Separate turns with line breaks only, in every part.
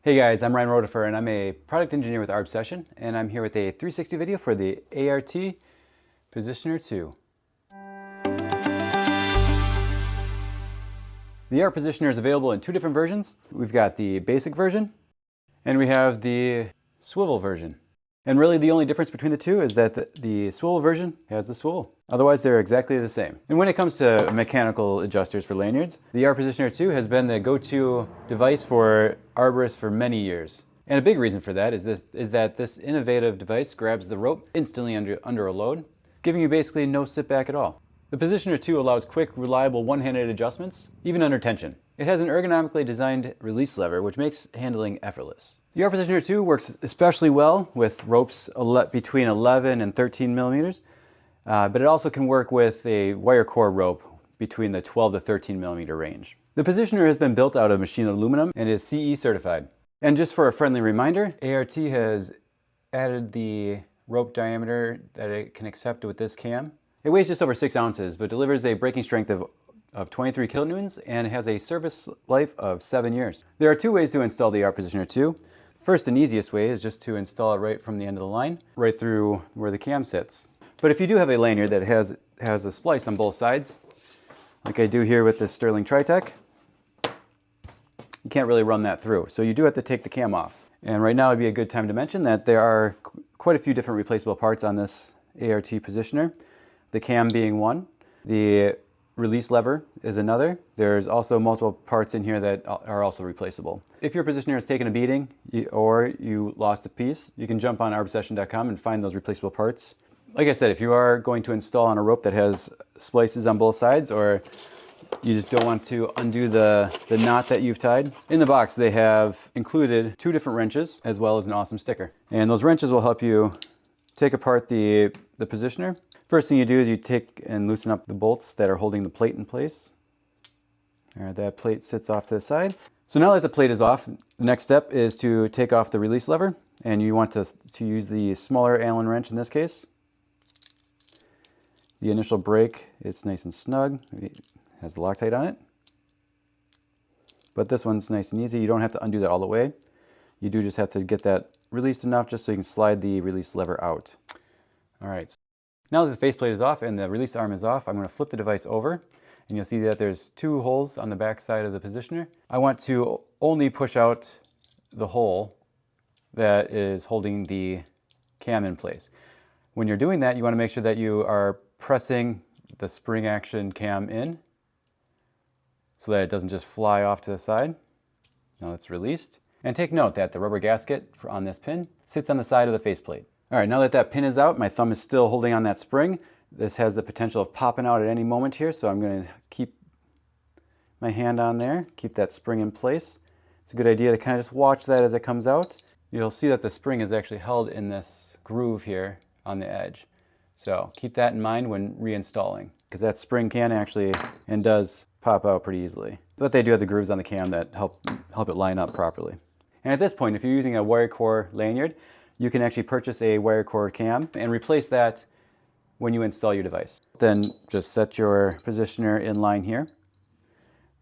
Hey guys, I'm Ryan Rotifer and I'm a product engineer with Arbsession, and I'm here with a 360 video for the ART Positioner 2. The ART Positioner is available in two different versions. We've got the basic version and we have the swivel version. And really the only difference between the two is that the swivel version has the swivel. Otherwise they're exactly the same. And when it comes to mechanical adjusters for lanyards, the ART Positioner 2 has been the go-to device for arborists for many years. And a big reason for that is that this innovative device grabs the rope instantly under a load, giving you basically no sit back at all. The Positioner 2 allows quick, reliable one-handed adjustments, even under tension. It has an ergonomically designed release lever, which makes handling effortless. The Arbsession 2 works especially well with ropes between 11 and 13 millimeters, but it also can work with a wire core rope between the 12 to 13 millimeter range. The Positioner has been built out of machined aluminum and is CE certified. And just for a friendly reminder, ART has added the rope diameter that it can accept with this cam. It weighs just over 6 ounces, but delivers a braking strength of 23 kilonewtons and has a service life of 7 years. There are two ways to install the ART Positioner 2. First and easiest way is just to install it right from the end of the line, right through where the cam sits. But if you do have a lanyard that has a splice on both sides, like I do here with this Sterling Tritech, you can't really run that through. So you do have to take the cam off. And right now would be a good time to mention that there are quite a few different replaceable parts on this ART Positioner. The cam being one, the release lever is another. There's also multiple parts in here that are also replaceable. If your Positioner has taken a beating or you lost a piece, you can jump on arbsession.com and find those replaceable parts. Like I said, if you are going to install on a rope that has splices on both sides, or you just don't want to undo the knot that you've tied, in the box they have included 2 different wrenches as well as an awesome sticker. And those wrenches will help you take apart the Positioner. First thing you do is you take and loosen up the bolts that are holding the plate in place. All right, that plate sits off to the side. So now that the plate is off, the next step is to take off the release lever, and you want to use the smaller Allen wrench in this case. The initial brake, it's nice and snug. It has the Loctite on it. But this one's nice and easy. You don't have to undo that all the way. You do just have to get that released enough just so you can slide the release lever out. All right. Now that the faceplate is off and the release arm is off, I'm going to flip the device over, and you'll see that there's 2 holes on the back side of the Positioner. I want to only push out the hole that is holding the cam in place. When you're doing that, you want to make sure that you are pressing the spring action cam in so that it doesn't just fly off to the side. Now it's released. And take note that the rubber gasket on this pin sits on the side of the faceplate. All right, now that that pin is out, my thumb is still holding on that spring. This has the potential of popping out at any moment here, so I'm going to keep my hand on there, keep that spring in place. It's a good idea to kind of just watch that as it comes out. You'll see that the spring is actually held in this groove here on the edge. So keep that in mind when reinstalling, because that spring can actually and does pop out pretty easily. But they do have the grooves on the cam that help it line up properly. And at this point, if you're using a wire core lanyard, you can actually purchase a wire core cam and replace that when you install your device. Then just set your Positioner in line here.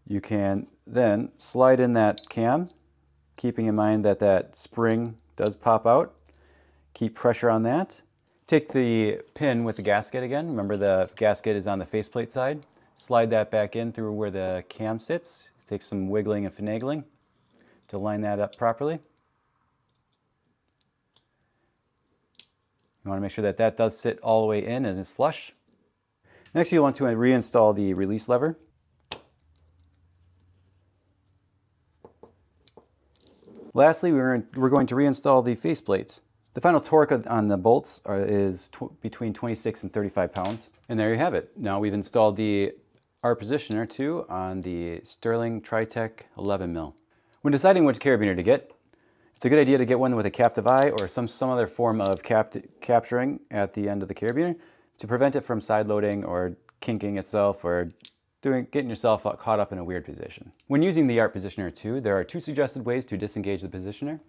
You can then slide in that cam, keeping in mind that that spring does pop out. Keep pressure on that. Take the pin with the gasket again. Remember the gasket is on the faceplate side. Slide that back in through where the cam sits. Take some wiggling and finagling to line that up properly. You want to make sure that that does sit all the way in and is flush. Next, you'll want to reinstall the release lever. Lastly, we're going to reinstall the faceplates. The final torque on the bolts is between 26 and 35 pounds. And there you have it. Now we've installed the ART Positioner 2 on the Sterling Tritech 11 mil. When deciding which carabiner to get, it's a good idea to get one with a captive eye or some other form of capturing at the end of the carabiner to prevent it from side loading or kinking itself or getting yourself caught up in a weird position. When using the ART Positioner 2, there are 2 suggested ways to disengage the Positioner.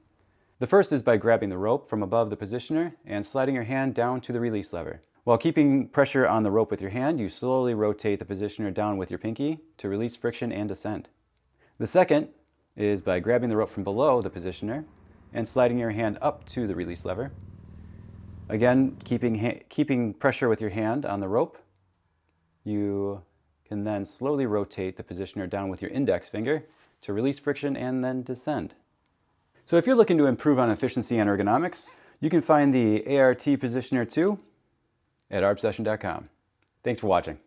The first is by grabbing the rope from above the Positioner and sliding your hand down to the release lever. While keeping pressure on the rope with your hand, you slowly rotate the Positioner down with your pinky to release friction and descend. The second is by grabbing the rope from below the positioner and sliding your hand up to the release lever. Again, keeping pressure with your hand on the rope. You can then slowly rotate the positioner down with your index finger to release friction and then descend. So if you're looking to improve on efficiency and ergonomics, you can find the ART Positioner 2 at arbsession.com. Thanks for watching.